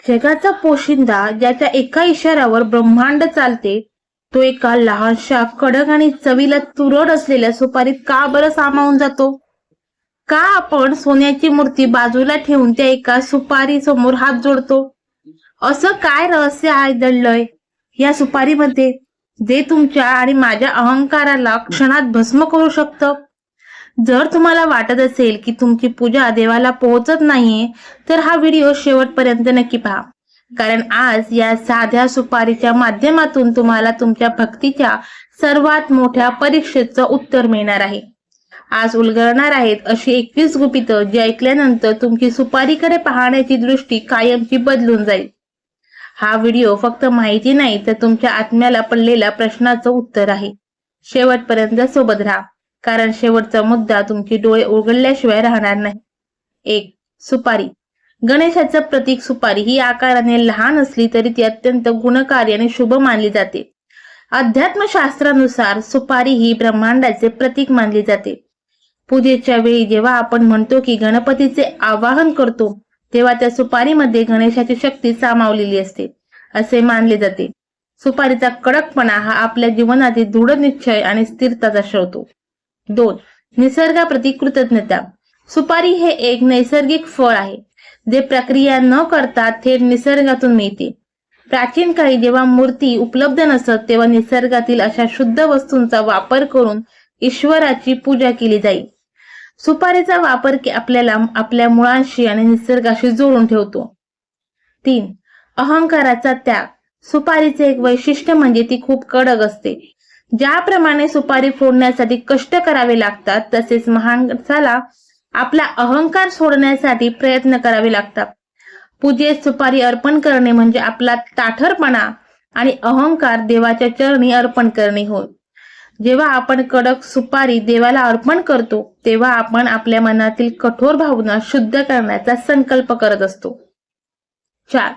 जगाचा पोशिंदा ज्याच्या एका इशाऱ्यावर ब्रह्मांड चालते, तो एका लहानशा कडक आणि चवीला तुरट असलेल्या सुपारीत का बरं सामावून जातो? का आपण सोन्याची मूर्ती बाजूला ठेवून त्या एका सुपारी समोर हात जोडतो? असं काय रहस्य आहे दडलंय या सुपारीमध्ये, जे तुमच्या आणि माझ्या अहंकाराला क्षणात भस्म करू शकतं? जर तुम्हाला वाटत असेल की तुमची पूजा देवाला पोहोचत नाहीये, तर हा व्हिडिओ शेवटपर्यंत नक्की पहा. कारण आज या साध्या सुपारीच्या माध्यमातून तुम्हाला तुमच्या भक्तीच्या सर्वात मोठ्या परीक्षेचं उत्तर मिळणार आहे. आज उलगडणार आहेत अशी 21 गुपितं जी ऐकल्यानंतर तुमची सुपारीकडे पाहण्याची दृष्टी कायमची बदलून जाईल. हा व्हिडिओ फक्त माहिती नाही, तर तुमच्या आत्म्याला पडलेल्या प्रश्नाचं उत्तर आहे. शेवटपर्यंत सोबत राहा, कारण शेवटचा मुद्दा तुमची डोळे उघडल्याशिवाय राहणार नाही. 1. सुपारी. गणेशाचं प्रतीक सुपारी ही आकाराने लहान असली तरी ती अत्यंत गुणकारी आणि शुभ मानली जाते. अध्यात्मशास्त्रानुसार सुपारी ही ब्रह्मांडाचे प्रतीक मानली जाते. पूजेच्या वेळी जेव्हा आपण म्हणतो की गणपतीचे आवाहन करतो, तेव्हा त्या सुपारीमध्ये गणेशाची शक्ती सामावलेली असते असे मानले जाते. सुपारीचा कडकपणा हा आपल्या जीवनातील दृढ निश्चय आणि स्थिरता दर्शवतो. 2. निसर्गाप्रती कृतज्ञता. सुपारी हे एक नैसर्गिक फळ आहे, जे प्रक्रिया न करता थेट निसर्गातून मिळते. प्राचीन काळी जेव्हा मूर्ती उपलब्ध नसत, तेव्हा निसर्गातील अशा शुद्ध वस्तूंचा वापर करून ईश्वराची पूजा केली जाईल. सुपारीचा वापर आपल्याला आपल्या मुळांशी आणि निसर्गाशी जोडून ठेवतो. 3. अहंकाराचा त्याग. सुपारीचे एक वैशिष्ट्य म्हणजे ती खूप कडक असते. ज्याप्रमाणे सुपारी फोडण्यासाठी कष्ट करावे लागतात, तसेच माणसाला आपला अहंकार सोडण्यासाठी प्रयत्न करावे लागतात. पूजेत सुपारी अर्पण करणे म्हणजे आपला ताठरपणा आणि अहंकार देवाच्या चरणी अर्पण करणे होय. जेव्हा आपण कडक सुपारी देवाला अर्पण करतो, तेव्हा आपण आपल्या मनातील कठोर भावना शुद्ध करण्याचा संकल्प करत असतो. 4.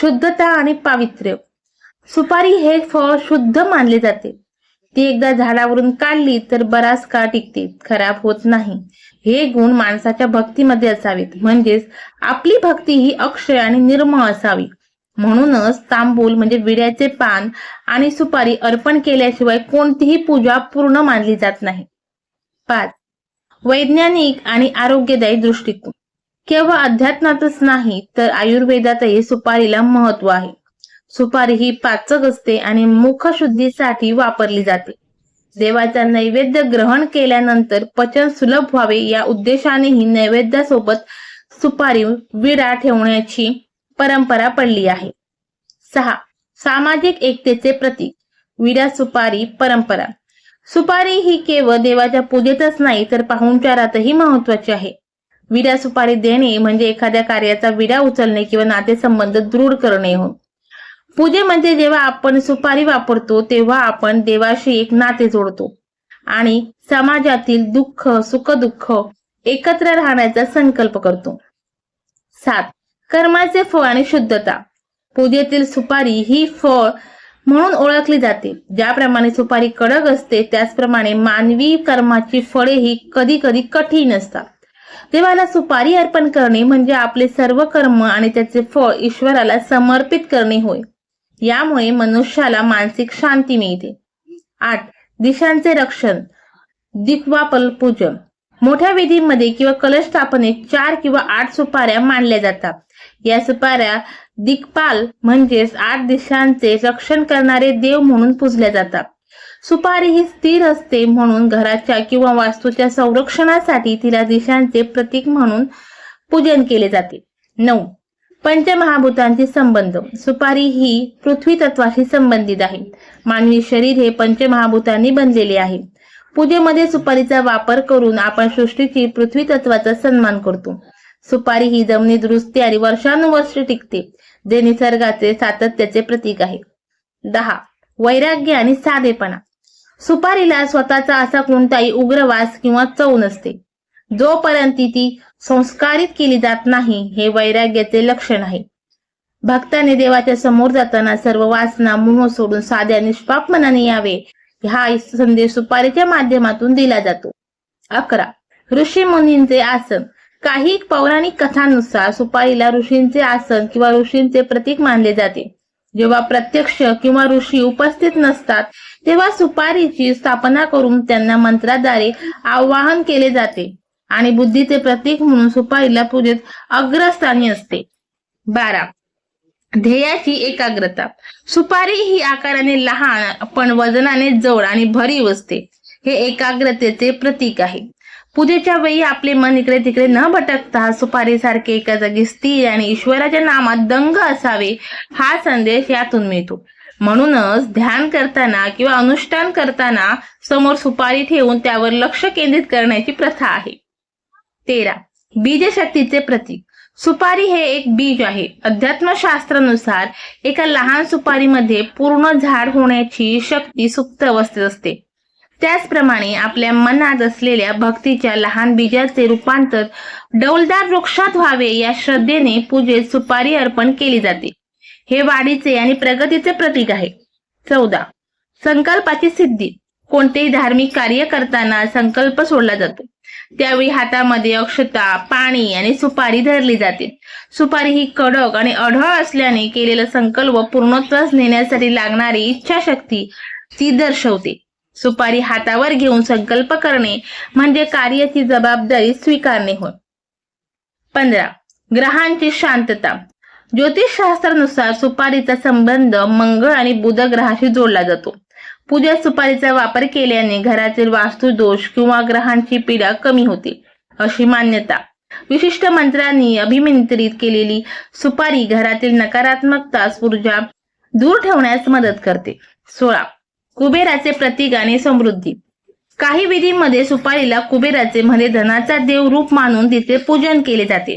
शुद्धता आणि पावित्र्य. सुपारी हे फळ शुद्ध मानले जाते. ती एकदा झाडावरून काढली तर बराच काळ टिकते, खराब होत नाही. हे गुण माणसाच्या भक्तीमध्ये असावेत, म्हणजेच आपली भक्ती ही अक्षय आणि निर्मळ असावी. म्हणूनच तांबूल म्हणजे विड्याचे पान आणि सुपारी अर्पण केल्याशिवाय कोणतीही पूजा पूर्ण मानली जात नाही. 5. वैज्ञानिक आणि आरोग्यदायी दृष्टिकोन. केवळ अध्यात्मातच नाही, तर आयुर्वेदातही सुपारीला महत्व आहे. सुपारी ही पाचक असते आणि मुखशुद्धीसाठी वापरली जाते. देवाचा नैवेद्य ग्रहण केल्यानंतर पचन सुलभ व्हावे या उद्देशानेही नैवेद्यासोबत सुपारी विडा ठेवण्याची परंपरा पडली आहे. 6. सामाजिक एकतेचे प्रतीक. विडा सुपारी परंपरा. सुपारी ही केवळ देवाच्या पूजेतच नाही, तर पाहुणचारातही महत्वाची आहे. विडा सुपारी देणे म्हणजे एखाद्या कार्याचा विडा उचलणे किंवा नातेसंबंध दृढ करणे होय. पूजेमध्ये जेव्हा आपण सुपारी वापरतो, तेव्हा आपण देवाशी एक नाते जोडतो आणि समाजातील दुःख सुख-दुःख एकत्र राहण्याचा संकल्प करतो. 7. कर्माचे फळ आणि शुद्धता. पूजेतील सुपारी ही फळ म्हणून ओळखली जाते. ज्याप्रमाणे सुपारी कडक असते, त्याचप्रमाणे मानवी कर्माची फळे ही कधी कधी कठीण असतात. देवाला सुपारी अर्पण करणे म्हणजे आपले सर्व कर्म आणि त्याचे फळ ईश्वराला समर्पित करणे होय. यामुळे मनुष्याला मानसिक शांती मिळते. 8. दिशांचे रक्षण. दिक्पाल पूजन. मोठ्या विधीमध्ये किंवा कलश स्थापनेत 4 किंवा 8 सुपाऱ्या मांडल्या जातात. या सुपाऱ्या दिक्पाल म्हणजेच 8 दिशांचे रक्षण करणारे देव म्हणून पूजल्या जातात. सुपारी ही स्थिर असते, म्हणून घराच्या किंवा वास्तूच्या संरक्षणासाठी तिला दिशांचे प्रतीक म्हणून पूजन केले जाते. 9. पंचमहाभूतांचे संबंध. सुपारी ही पृथ्वी तत्वाशी संबंधित आहे. मानवी शरीर हे पंचमहाभूतांनी बनलेले आहे. पूजेमध्ये सुपारीचा वापर करून आपण सृष्टीची पृथ्वी तत्वाचा सन्मान करतो. सुपारी ही जमिनी दुरुस्ती आणि वर्षानुवर्षे टिकते, जे निसर्गाचे सातत्याचे प्रतीक आहे. 10. वैराग्य आणि साधेपणा. सुपारीला स्वतःचा असा कोणताही उग्रवास किंवा चव नसते. जोपर्यंत ती संस्कारित केली जात नाही, हे वैराग्याचे लक्षण आहे. भक्ताने देवाच्या समोर जाताना सर्व वासना मोह सोडून साध्या निष्पाप मनाने यावे, हा संदेश सुपारीच्या माध्यमातून दिला जातो. 11. ऋषी मुनींचे आसन. काही पौराणिक कथांनुसार सुपारीला ऋषींचे आसन किंवा ऋषींचे प्रतीक मानले जाते. जेव्हा प्रत्यक्ष किंवा ऋषी उपस्थित नसतात तेव्हा सुपारीची स्थापना करून त्यांना मंत्राद्वारे आवाहन केले जाते आणि बुद्धीचे प्रतीक म्हणून सुपारीला पूजेत अग्रस्थानी असते. 12. ध्येयाची एकाग्रता. सुपारी ही आकाराने लहान पण वजनाने जड आणि भरीव असते. हे एकाग्रतेचे प्रतीक आहे. पूजेच्या वेळी आपले मन इकडे तिकडे न भटकता सुपारीसारखे एका जागी स्थिर आणि ईश्वराच्या नामात दंग असावे हा संदेश यातून मिळतो. म्हणूनच ध्यान करताना किंवा अनुष्ठान करताना समोर सुपारी ठेवून त्यावर लक्ष केंद्रित करण्याची प्रथा आहे. 13. बीजशक्तीचे प्रतीक. सुपारी हे एक बीज आहे. अध्यात्मशास्त्रानुसार एका लहान सुपारीमध्ये पूर्ण झाड होण्याची शक्ती सुप्त अवस्थेत असते. त्याचप्रमाणे आपल्या मनात असलेल्या भक्तीच्या लहान बीजाचे रूपांतर डौलदार वृक्षात व्हावे या श्रद्धेने पूजेत सुपारी अर्पण केली जाते. हे वाढीचे आणि प्रगतीचे प्रतीक आहे. 14. संकल्पाची सिद्धी. कोणतेही धार्मिक कार्य करताना संकल्प सोडला जातो. त्यावेळी हातामध्ये अक्षता, पाणी आणि सुपारी धरली जाते. सुपारी ही कडक आणि अढळ असल्याने केलेला संकल्प पूर्णत्वास नेण्यासाठी लागणारी इच्छाशक्ती ती दर्शवते. सुपारी हातावर घेऊन संकल्प करणे म्हणजे कार्याची जबाबदारी स्वीकारणे होय. 15. ग्रहांची शांतता. ज्योतिषशास्त्रानुसार सुपारीचा संबंध मंगळ आणि बुध ग्रहाशी जोडला जातो. पूजेत सुपारीचा वापर केल्याने घरातील वास्तुदोष किंवा ग्रहांची पीडा कमी होते अशी मान्यता. विशिष्ट मंत्रांनी अभिमंत्रित केलेली सुपारी घरातील नकारात्मकता ऊर्जा दूर ठेवण्यास मदत करते. 16. कुबेराचे प्रतीक आणि समृद्धी. काही विधीमध्ये सुपारीला कुबेराचे म्हणजे धनाचा देव रूप मानून तिचे पूजन केले जाते.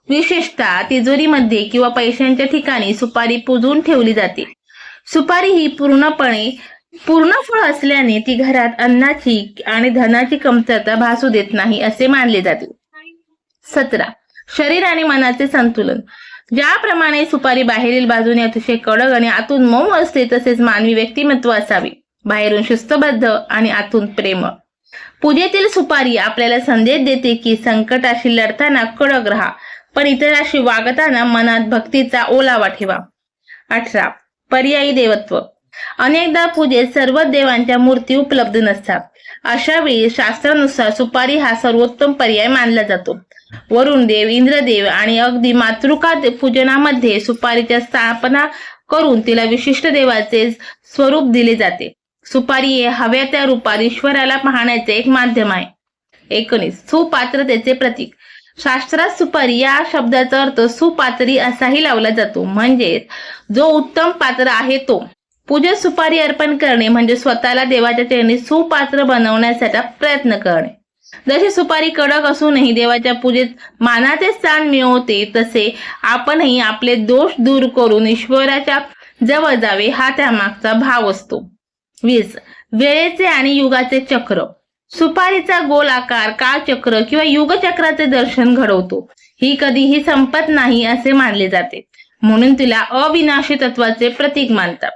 विशेषतः तिजोरीमध्ये किंवा पैशांच्या ठिकाणी सुपारी पुजून ठेवली जाते. सुपारी ही पूर्ण फळ असल्याने ती घरात अन्नाची आणि धनाची कमतरता भासू देत नाही असे मानले जाते. 17. शरीर आणि मनाचे संतुलन. ज्याप्रमाणे सुपारी बाहेरील बाजूने अतिशय कडक आणि आतून मऊ असते तसेच मानवी व्यक्तिमत्व असावे. बाहेरून शिस्तबद्ध आणि आतून प्रेमळ. पूजेतील सुपारी आपल्याला संदेश देते की संकटाशी लढताना कडक राहा पण इतरांशी वागताना मनात भक्तीचा ओलावा ठेवा. 18. पर्यायी देवत्व. अनेकदा पूजेत सर्व देवांच्या मूर्ती उपलब्ध नसतात. अशा वेळी शास्त्रानुसार सुपारी हा सर्वोत्तम पर्याय मानला जातो. वरुण देव, इंद्रदेव आणि अगदी मातृका पूजनामध्ये सुपारीच्या स्थापना करून तिला विशिष्ट देवाचे स्वरूप दिले जाते. सुपारी हे हव्या त्या रूपात ईश्वराला पाहण्याचे एक माध्यम आहे. 19. सुपात्रतेचे प्रतीक. शास्त्रात सुपारी या शब्दाचा अर्थ सुपात्री असाही लावला जातो. म्हणजे जो उत्तम पात्र आहे तो. पूजेत सुपारी अर्पण करणे म्हणजे स्वतःला देवाच्या चरणी सुपात्र बनवण्यासाठी प्रयत्न करणे. जशी सुपारी कडक असूनही देवाच्या पूजेत मानाचे स्थान मिळवते तसे आपणही आपले दोष दूर करून ईश्वराच्या जवळ जावे हा त्यामागचा भाव असतो. 20. वेळेचे आणि युगाचे चक्र. सुपारीचा गोल आकार काळचक्र किंवा युगचक्राचे दर्शन घडवतो. ही कधीही संपत नाही असे मानले जाते. म्हणून तिला अविनाशी तत्वाचे प्रतीक मानतात.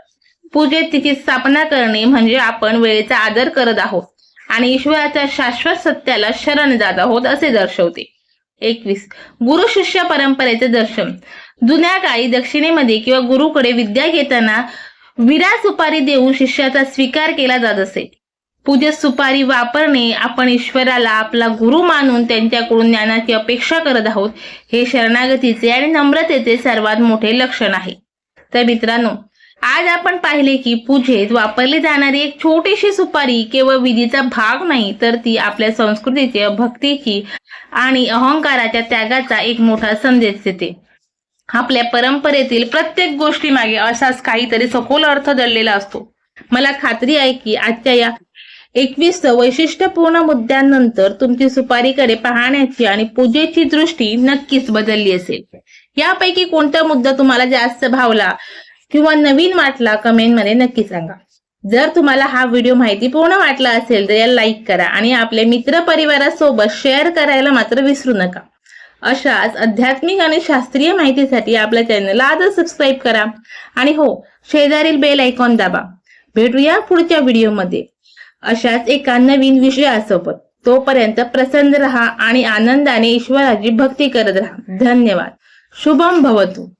पूजेत तिची स्थापना करणे म्हणजे आपण वेळेचा आदर करत आहोत आणि ईश्वराच्या शाश्वत सत्याला शरण जात आहोत असे दर्शवते. 21. गुरु शिष्य परंपरेचे दर्शन. जुन्या काळी दक्षिणेमध्ये किंवा गुरुकडे विद्या घेताना विरा सुपारी देऊन शिष्याचा स्वीकार केला जात असे. पूजेत सुपारी वापरणे आपण ईश्वराला आपला गुरु मानून त्यांच्याकडून ज्ञानाची अपेक्षा करत आहोत हे शरणागतीचे आणि नम्रतेचे सर्वात मोठे लक्षण आहे. तर मित्रांनो, आज आपण पाहिले की पूजेत वापरली जाणारी एक छोटीशी सुपारी केवळ विधीचा भाग नाही तर ती आपल्या संस्कृतीची, भक्तीची आणि अहंकाराच्या त्यागाचा एक मोठा संदेश देते. आपल्या परंपरेतील प्रत्येक गोष्टी मागे असाच काहीतरी सखोल अर्थ दडलेला असतो. मला खात्री आहे की आजच्या या 21 वैशिष्ट्यपूर्ण मुद्द्यांनंतर तुमची सुपारीकडे पाहण्याची आणि पूजेची दृष्टी नक्कीच बदलली असेल. यापैकी कोणता मुद्दा तुम्हाला जास्त भावला किंवा नवीन वाटला कमेंटमध्ये नक्की सांगा. जर तुम्हाला हा व्हिडिओ माहितीपूर्ण वाटला असेल तर याला लाईक करा आणि आपल्या मित्र परिवारासोबत शेअर करायला मात्र विसरू नका. अशाच आध्यात्मिक आणि शास्त्रीय माहितीसाठी आपल्या चॅनलला आजच सबस्क्राईब करा आणि हो, शेजारील बेल आयकॉन दाबा. भेटूया पुढच्या व्हिडिओमध्ये अशाच एका नवीन विषयासोबत. तोपर्यंत प्रसन्न रहा आणि आनंदाने ईश्वराची भक्ती करत राहा. धन्यवाद. शुभम भवतु.